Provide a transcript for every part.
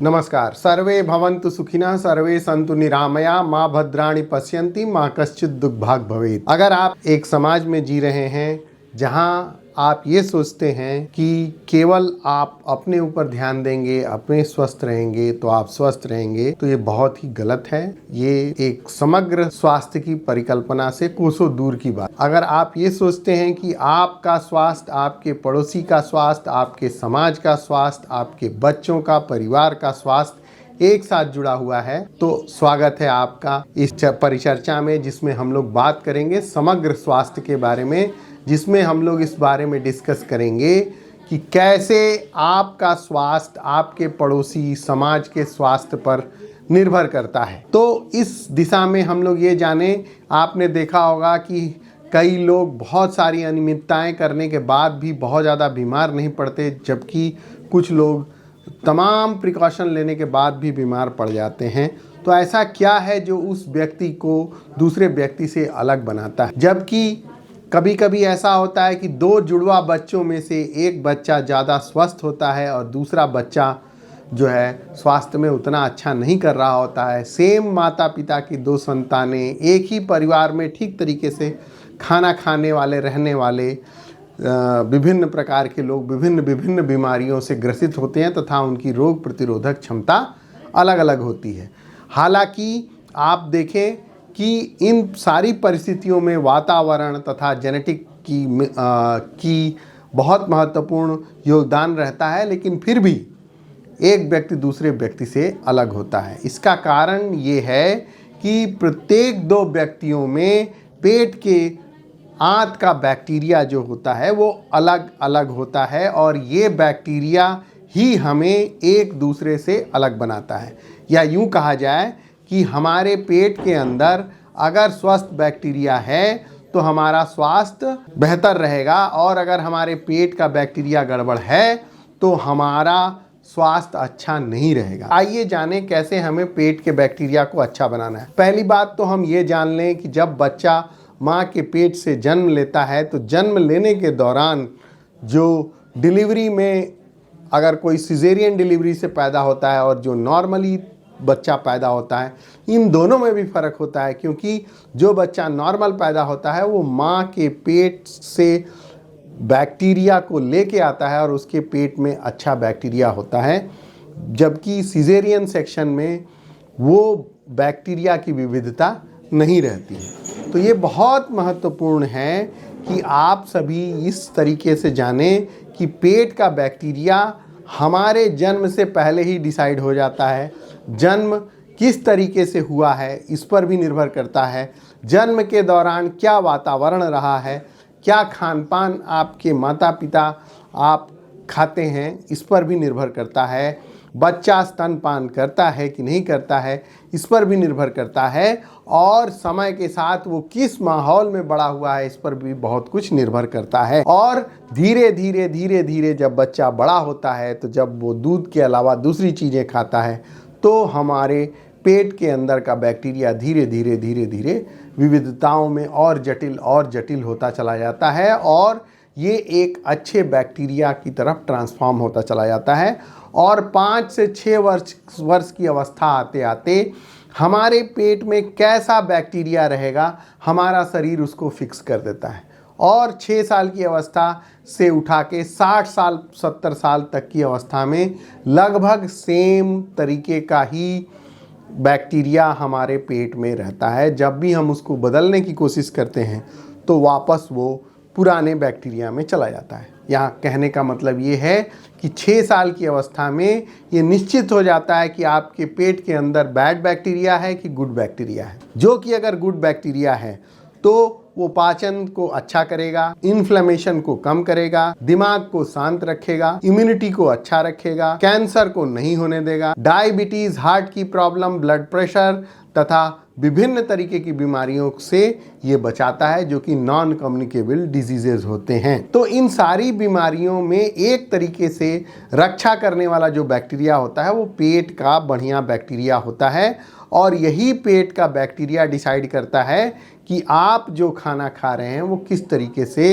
नमस्कार। सर्वे भवन्तु सुखिनः, सर्वे सन्तु निरामया, माँ भद्राणि पश्यन्ति, माँ कश्चित् दुर्भाग् भवेत्। अगर आप एक समाज में जी रहे हैं जहां आप ये सोचते हैं कि केवल आप अपने ऊपर ध्यान देंगे, अपने स्वस्थ रहेंगे तो आप स्वस्थ रहेंगे, तो ये बहुत ही गलत है। ये एक समग्र स्वास्थ्य की परिकल्पना से कोसों दूर की बात। अगर आप ये सोचते हैं कि आपका स्वास्थ्य, आपके पड़ोसी का स्वास्थ्य, आपके समाज का स्वास्थ्य, आपके बच्चों का, परिवार का स्वास्थ्य एक साथ जुड़ा हुआ है, तो स्वागत है आपका इस परिचर्चा में, जिसमें हम लोग बात करेंगे समग्र स्वास्थ्य के बारे में, जिसमें हम लोग इस बारे में डिस्कस करेंगे कि कैसे आपका स्वास्थ्य आपके पड़ोसी समाज के स्वास्थ्य पर निर्भर करता है। तो इस दिशा में हम लोग ये जाने, आपने देखा होगा कि कई लोग बहुत सारी अनियमितताएं करने के बाद भी बहुत ज़्यादा बीमार नहीं पड़ते, जबकि कुछ लोग तमाम प्रिकॉशन लेने के बाद भी बीमार पड़ जाते हैं। तो ऐसा क्या है जो उस व्यक्ति को दूसरे व्यक्ति से अलग बनाता है? जबकि कभी कभी ऐसा होता है कि दो जुड़वा बच्चों में से एक बच्चा ज़्यादा स्वस्थ होता है और दूसरा बच्चा जो है स्वास्थ्य में उतना अच्छा नहीं कर रहा होता है। सेम माता पिता की दो संतानें एक ही परिवार में ठीक तरीके से खाना खाने वाले, रहने वाले विभिन्न प्रकार के लोग विभिन्न बीमारियों से ग्रसित होते हैं तथा उनकी रोग प्रतिरोधक क्षमता अलग अलग होती है। हालांकि आप देखें कि इन सारी परिस्थितियों में वातावरण तथा जेनेटिक की बहुत महत्वपूर्ण योगदान रहता है, लेकिन फिर भी एक व्यक्ति दूसरे व्यक्ति से अलग होता है। इसका कारण ये है कि प्रत्येक दो व्यक्तियों में पेट के आंत का बैक्टीरिया जो होता है वो अलग अलग होता है, और ये बैक्टीरिया ही हमें एक दूसरे से अलग बनाता है। या यूँ कहा जाए कि हमारे पेट के अंदर अगर स्वस्थ बैक्टीरिया है तो हमारा स्वास्थ्य बेहतर रहेगा, और अगर हमारे पेट का बैक्टीरिया गड़बड़ है तो हमारा स्वास्थ्य अच्छा नहीं रहेगा। आइए जानें कैसे हमें पेट के बैक्टीरिया को अच्छा बनाना है। पहली बात तो हम ये जान लें कि जब बच्चा माँ के पेट से जन्म लेता है तो जन्म लेने के दौरान जो डिलीवरी में, अगर कोई सिजेरियन डिलीवरी से पैदा होता है और जो नॉर्मली बच्चा पैदा होता है, इन दोनों में भी फ़र्क होता है, क्योंकि जो बच्चा नॉर्मल पैदा होता है वो माँ के पेट से बैक्टीरिया को लेके आता है और उसके पेट में अच्छा बैक्टीरिया होता है, जबकि सिजेरियन सेक्शन में वो बैक्टीरिया की विविधता नहीं रहती है। तो ये बहुत महत्वपूर्ण है कि आप सभी इस तरीके से जानें कि पेट का बैक्टीरिया हमारे जन्म से पहले ही डिसाइड हो जाता है। जन्म किस तरीके से हुआ है इस पर भी निर्भर करता है। जन्म के दौरान क्या वातावरण रहा है, क्या खान पान आपके माता पिता आप खाते हैं, इस पर भी निर्भर करता है। बच्चा स्तनपान करता है कि नहीं करता है, इस पर भी निर्भर करता है। और समय के साथ वो किस माहौल में बड़ा हुआ है, इस पर भी बहुत कुछ निर्भर करता है। और धीरे धीरे जब बच्चा बड़ा होता है, तो जब वो दूध के अलावा दूसरी चीज़ें खाता है, तो हमारे पेट के अंदर का बैक्टीरिया धीरे धीरे विविधताओं में और जटिल होता चला जाता है, और ये एक अच्छे बैक्टीरिया की तरफ ट्रांसफॉर्म होता चला जाता है। और 5 से 6 वर्ष की अवस्था आते आते हमारे पेट में कैसा बैक्टीरिया रहेगा, हमारा शरीर उसको फिक्स कर देता है। और 6 साल की अवस्था से उठा के 60 साल 70 साल तक की अवस्था में लगभग सेम तरीके का ही बैक्टीरिया हमारे पेट में रहता है। जब भी हम उसको बदलने की कोशिश करते हैं तो वापस वो पुराने बैक्टीरिया में चला जाता है। यहाँ कहने का मतलब ये है कि 6 साल की अवस्था में ये निश्चित हो जाता है कि आपके पेट के अंदर बैड बैक्टीरिया है कि गुड बैक्टीरिया है। जो कि अगर गुड बैक्टीरिया है तो वो पाचन को अच्छा करेगा, इन्फ्लेमेशन को कम करेगा, दिमाग को शांत रखेगा, इम्यूनिटी को अच्छा रखेगा, कैंसर को नहीं होने देगा, डायबिटीज, हार्ट की प्रॉब्लम, ब्लड प्रेशर तथा विभिन्न तरीके की बीमारियों से ये बचाता है जो कि नॉन कम्युनिकेबल डिजीजेज होते हैं। तो इन सारी बीमारियों में एक तरीके से रक्षा करने वाला जो बैक्टीरिया होता है वो पेट का बढ़िया बैक्टीरिया होता है, और यही पेट का बैक्टीरिया डिसाइड करता है कि आप जो खाना खा रहे हैं वो किस तरीके से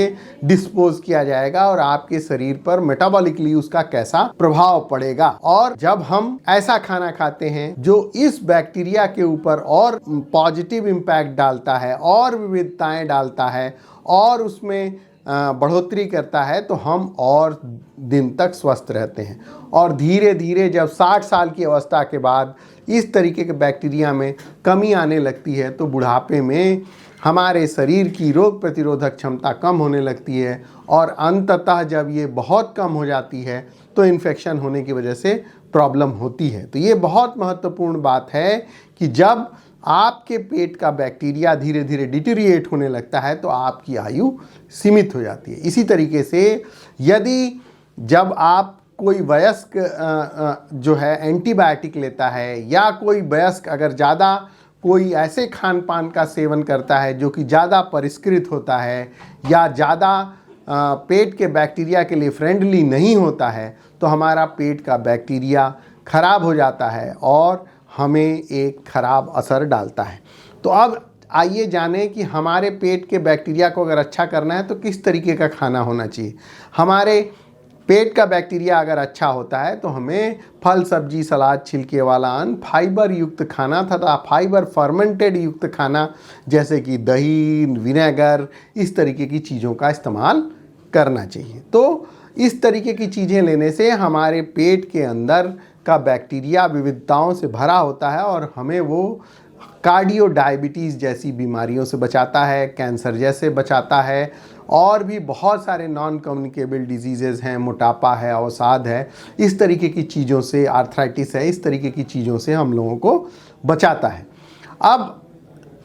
डिस्पोज किया जाएगा और आपके शरीर पर मेटाबॉलिकली उसका कैसा प्रभाव पड़ेगा। और जब हम ऐसा खाना खाते हैं जो इस बैक्टीरिया के ऊपर और पॉजिटिव इम्पैक्ट डालता है और विविधताएं डालता है और उसमें बढ़ोतरी करता है, तो हम और दिन तक स्वस्थ रहते हैं। और धीरे धीरे जब 60 साल की अवस्था के बाद इस तरीके के बैक्टीरिया में कमी आने लगती है तो बुढ़ापे में हमारे शरीर की रोग प्रतिरोधक क्षमता कम होने लगती है, और अंततः जब ये बहुत कम हो जाती है तो इन्फेक्शन होने की वजह से प्रॉब्लम होती है। तो ये बहुत महत्वपूर्ण बात है कि जब आपके पेट का बैक्टीरिया धीरे धीरे डिटेरिएट होने लगता है तो आपकी आयु सीमित हो जाती है। इसी तरीके से यदि जब आप कोई वयस्क जो है एंटीबायोटिक लेता है, या कोई वयस्क अगर ज़्यादा कोई ऐसे खान पान का सेवन करता है जो कि ज़्यादा परिष्कृत होता है या ज़्यादा पेट के बैक्टीरिया के लिए फ्रेंडली नहीं होता है, तो हमारा पेट का बैक्टीरिया खराब हो जाता है और हमें एक खराब असर डालता है। तो अब आइए जानें कि हमारे पेट के बैक्टीरिया को अगर अच्छा करना है तो किस तरीके का खाना होना चाहिए। हमारे पेट का बैक्टीरिया अगर अच्छा होता है तो हमें फल, सब्जी, सलाद, छिलके वाला अन्न, फाइबर युक्त खाना तथा फाइबर फर्मेंटेड युक्त खाना जैसे कि दही, विनेगर, इस तरीके की चीज़ों का इस्तेमाल करना चाहिए। तो इस तरीके की चीज़ें लेने से हमारे पेट के अंदर का बैक्टीरिया विविधताओं से भरा होता है और हमें वो कार्डियो डायबिटीज़ जैसी बीमारियों से बचाता है, कैंसर जैसे बचाता है, और भी बहुत सारे नॉन कम्युनिकेबल डिजीज़ेज़ हैं, मोटापा है, अवसाद है, इस तरीके की चीज़ों से, आर्थराइटिस है, इस तरीके की चीज़ों से हम लोगों को बचाता है। अब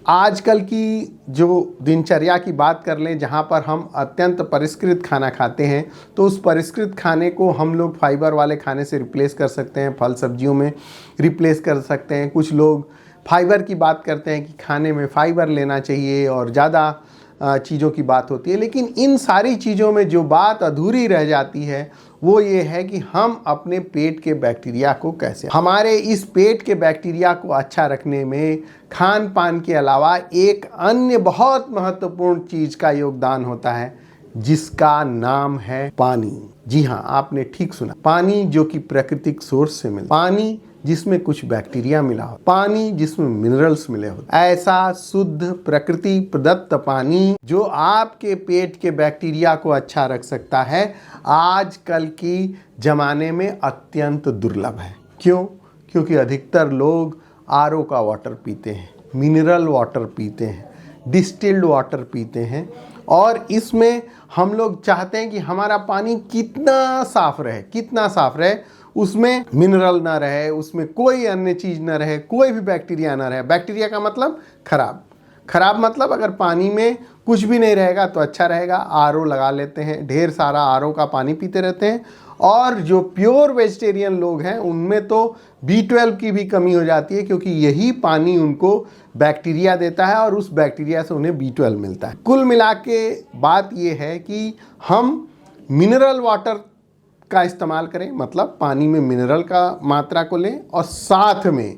आजकल की जो दिनचर्या की बात कर लें, जहाँ पर हम अत्यंत परिष्कृत खाना खाते हैं, तो उस परिष्कृत खाने को हम लोग फाइबर वाले खाने से रिप्लेस कर सकते हैं, फल सब्जियों में रिप्लेस कर सकते हैं। कुछ लोग फाइबर की बात करते हैं कि खाने में फाइबर लेना चाहिए और ज़्यादा चीज़ों की बात होती है, लेकिन इन सारी चीज़ों में जो बात अधूरी रह जाती है वो ये है कि हम अपने पेट के बैक्टीरिया को कैसे, हमारे इस पेट के बैक्टीरिया को अच्छा रखने में खान पान के अलावा एक अन्य बहुत महत्वपूर्ण चीज़ का योगदान होता है जिसका नाम है पानी। जी हाँ, आपने ठीक सुना, पानी जो कि प्राकृतिक सोर्स से मिलता, पानी जिसमें कुछ बैक्टीरिया मिला हो, पानी जिसमें मिनरल्स मिले हो, ऐसा शुद्ध प्रकृति प्रदत्त पानी जो आपके पेट के बैक्टीरिया को अच्छा रख सकता है, आजकल की ज़माने में अत्यंत दुर्लभ है। क्यों? क्योंकि अधिकतर लोग आरओ का वाटर पीते हैं, मिनरल वाटर पीते हैं, डिस्टिल्ड वाटर पीते हैं, और इसमें हम लोग चाहते हैं कि हमारा पानी कितना साफ रहे, कितना साफ रहे, उसमें मिनरल ना रहे, उसमें कोई अन्य चीज़ ना रहे, कोई भी बैक्टीरिया ना रहे। बैक्टीरिया का मतलब खराब, खराब मतलब अगर पानी में कुछ भी नहीं रहेगा तो अच्छा रहेगा। आरओ लगा लेते हैं, ढेर सारा आरओ का पानी पीते रहते हैं, और जो प्योर वेजिटेरियन लोग हैं उनमें तो B12 की भी कमी हो जाती है, क्योंकि यही पानी उनको बैक्टीरिया देता है और उस बैक्टीरिया से उन्हें B12 मिलता है। कुल मिला के बात ये है कि हम मिनरल वाटर का इस्तेमाल करें, मतलब पानी में मिनरल का मात्रा को लें, और साथ में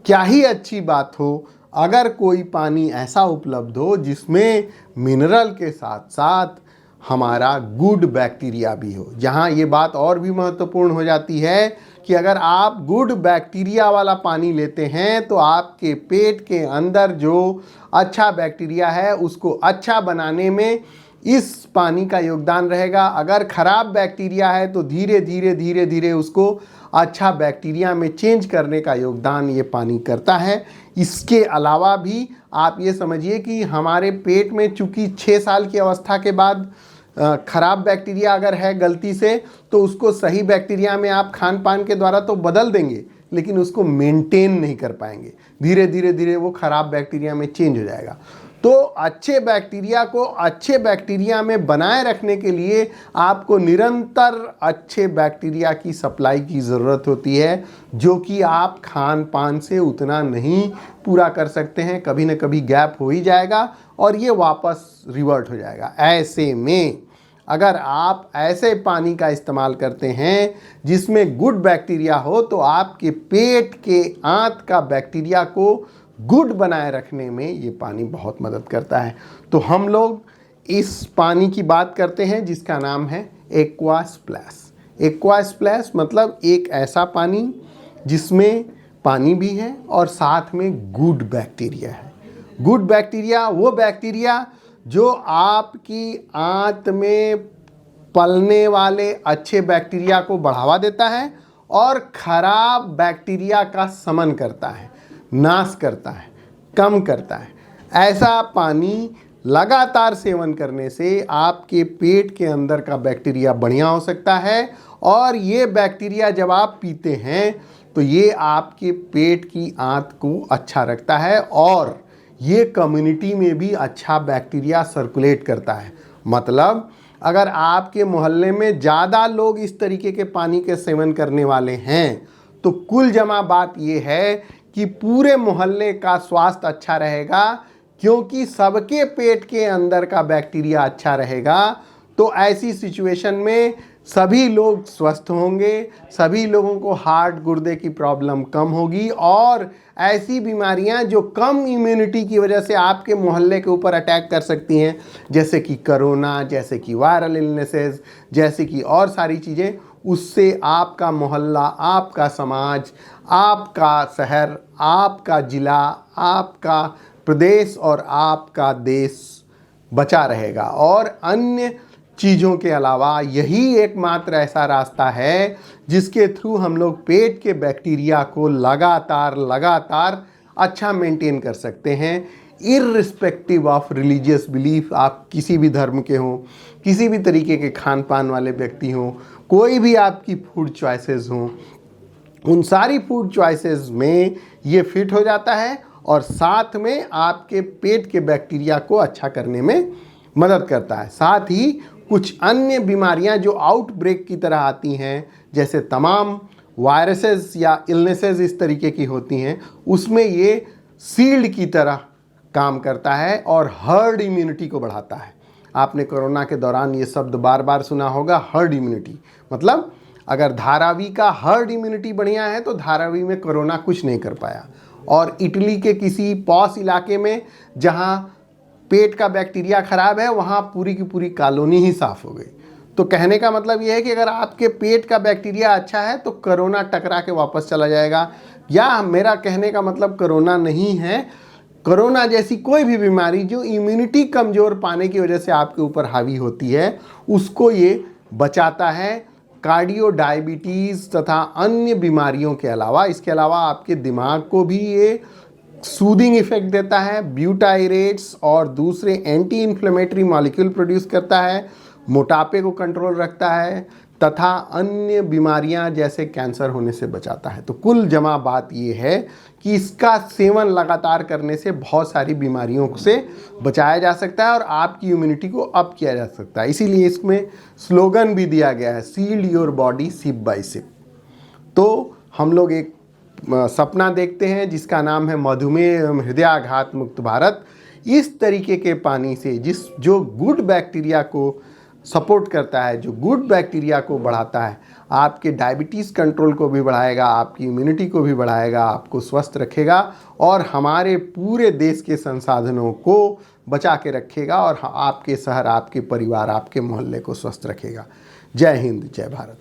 क्या ही अच्छी बात हो अगर कोई पानी ऐसा उपलब्ध हो जिसमें मिनरल के साथ साथ हमारा गुड बैक्टीरिया भी हो। जहाँ ये बात और भी महत्वपूर्ण हो जाती है कि अगर आप गुड बैक्टीरिया वाला पानी लेते हैं तो आपके पेट के अंदर जो अच्छा बैक्टीरिया है उसको अच्छा बनाने में इस पानी का योगदान रहेगा। अगर खराब बैक्टीरिया है तो धीरे धीरे उसको अच्छा बैक्टीरिया में चेंज करने का योगदान ये पानी करता है। इसके अलावा भी आप ये समझिए कि हमारे पेट में चूँकि 6 साल की अवस्था के बाद खराब बैक्टीरिया अगर है गलती से, तो उसको सही बैक्टीरिया में आप खान पान के द्वारा तो बदल देंगे, लेकिन उसको मेंटेन नहीं कर पाएंगे, धीरे धीरे वो खराब बैक्टीरिया में चेंज हो जाएगा। तो अच्छे बैक्टीरिया को अच्छे बैक्टीरिया में बनाए रखने के लिए आपको निरंतर अच्छे बैक्टीरिया की सप्लाई की ज़रूरत होती है, जो कि आप खान पान से उतना नहीं पूरा कर सकते हैं। कभी न कभी गैप हो ही जाएगा और ये वापस रिवर्ट हो जाएगा। ऐसे में अगर आप ऐसे पानी का इस्तेमाल करते हैं जिसमें गुड बैक्टीरिया हो, तो आपके पेट के आंत का बैक्टीरिया को गुड बनाए रखने में ये पानी बहुत मदद करता है। तो हम लोग इस पानी की बात करते हैं जिसका नाम है एक्वा स्प्लैश। एक्वा स्प्लैश मतलब एक ऐसा पानी जिसमें पानी भी है और साथ में गुड बैक्टीरिया है। गुड बैक्टीरिया वो बैक्टीरिया जो आपकी आंत में पलने वाले अच्छे बैक्टीरिया को बढ़ावा देता है और खराब बैक्टीरिया का शमन करता है, नाश करता है, कम करता है। ऐसा पानी लगातार सेवन करने से आपके पेट के अंदर का बैक्टीरिया बढ़िया हो सकता है और ये बैक्टीरिया जब आप पीते हैं तो ये आपके पेट की आंत को अच्छा रखता है और ये कम्युनिटी में भी अच्छा बैक्टीरिया सर्कुलेट करता है। मतलब अगर आपके मोहल्ले में ज़्यादा लोग इस तरीके के पानी के सेवन करने वाले हैं तो कुल जमा बात ये है कि पूरे मोहल्ले का स्वास्थ्य अच्छा रहेगा, क्योंकि सबके पेट के अंदर का बैक्टीरिया अच्छा रहेगा। तो ऐसी सिचुएशन में सभी लोग स्वस्थ होंगे, सभी लोगों को हार्ट गुर्दे की प्रॉब्लम कम होगी और ऐसी बीमारियां जो कम इम्यूनिटी की वजह से आपके मोहल्ले के ऊपर अटैक कर सकती हैं, जैसे कि कोरोना, जैसे कि वायरल इलनेसेस, जैसे कि और सारी चीज़ें, उससे आपका मोहल्ला, आपका समाज, आपका शहर, आपका ज़िला, आपका प्रदेश और आपका देश बचा रहेगा। और अन्य चीज़ों के अलावा यही एकमात्र ऐसा रास्ता है जिसके थ्रू हम लोग पेट के बैक्टीरिया को लगातार अच्छा मेंटेन कर सकते हैं, इर्रिस्पेक्टिव ऑफ रिलीजियस बिलीफ। आप किसी भी धर्म के हों, किसी भी तरीके के खान पान वाले व्यक्ति हों, कोई भी आपकी फूड चॉइसेस हों, उन सारी फूड चॉइसेस में ये फिट हो जाता है और साथ में आपके पेट के बैक्टीरिया को अच्छा करने में मदद करता है। साथ ही कुछ अन्य बीमारियां जो आउटब्रेक की तरह आती हैं, जैसे तमाम वायरसेस या इलनेसेस इस तरीके की होती हैं, उसमें ये सील्ड की तरह काम करता है और हर्ड इम्यूनिटी को बढ़ाता है। आपने कोरोना के दौरान ये शब्द बार बार सुना होगा, हर्ड इम्यूनिटी। मतलब अगर धारावी का हर्ड इम्यूनिटी बढ़िया है तो धारावी में कोरोना कुछ नहीं कर पाया। और इटली के किसी पॉश इलाके में जहां पेट का बैक्टीरिया खराब है, वहां पूरी की पूरी कॉलोनी ही साफ हो गई। तो कहने का मतलब यह है कि अगर आपके पेट का बैक्टीरिया अच्छा है तो कोरोना टकरा के वापस चला जाएगा। या मेरा कहने का मतलब कोरोना नहीं है, कोरोना जैसी कोई भी बीमारी जो इम्यूनिटी कमज़ोर पाने की वजह से आपके ऊपर हावी होती है, उसको ये बचाता है। कार्डियो डायबिटीज़ तथा अन्य बीमारियों के अलावा, इसके अलावा आपके दिमाग को भी ये सूदिंग इफेक्ट देता है। ब्यूटाइरेट्स और दूसरे एंटी इन्फ्लेमेटरी मॉलिक्यूल प्रोड्यूस करता है, मोटापे को कंट्रोल रखता है तथा अन्य बीमारियां जैसे कैंसर होने से बचाता है। तो कुल जमा बात ये है कि इसका सेवन लगातार करने से बहुत सारी बीमारियों से बचाया जा सकता है और आपकी इम्यूनिटी को अप किया जा सकता है। इसीलिए इसमें स्लोगन भी दिया गया है, sealed your body sip by sip. तो हम लोग एक सपना देखते हैं जिसका नाम है मधुमेह एवं हृदयाघात मुक्त भारत। इस तरीके के पानी से जो गुड बैक्टीरिया को सपोर्ट करता है, जो गुड बैक्टीरिया को बढ़ाता है, आपके डायबिटीज़ कंट्रोल को भी बढ़ाएगा, आपकी इम्यूनिटी को भी बढ़ाएगा, आपको स्वस्थ रखेगा और हमारे पूरे देश के संसाधनों को बचा के रखेगा और आपके शहर, आपके परिवार, आपके मोहल्ले को स्वस्थ रखेगा। जय हिंद, जय भारत।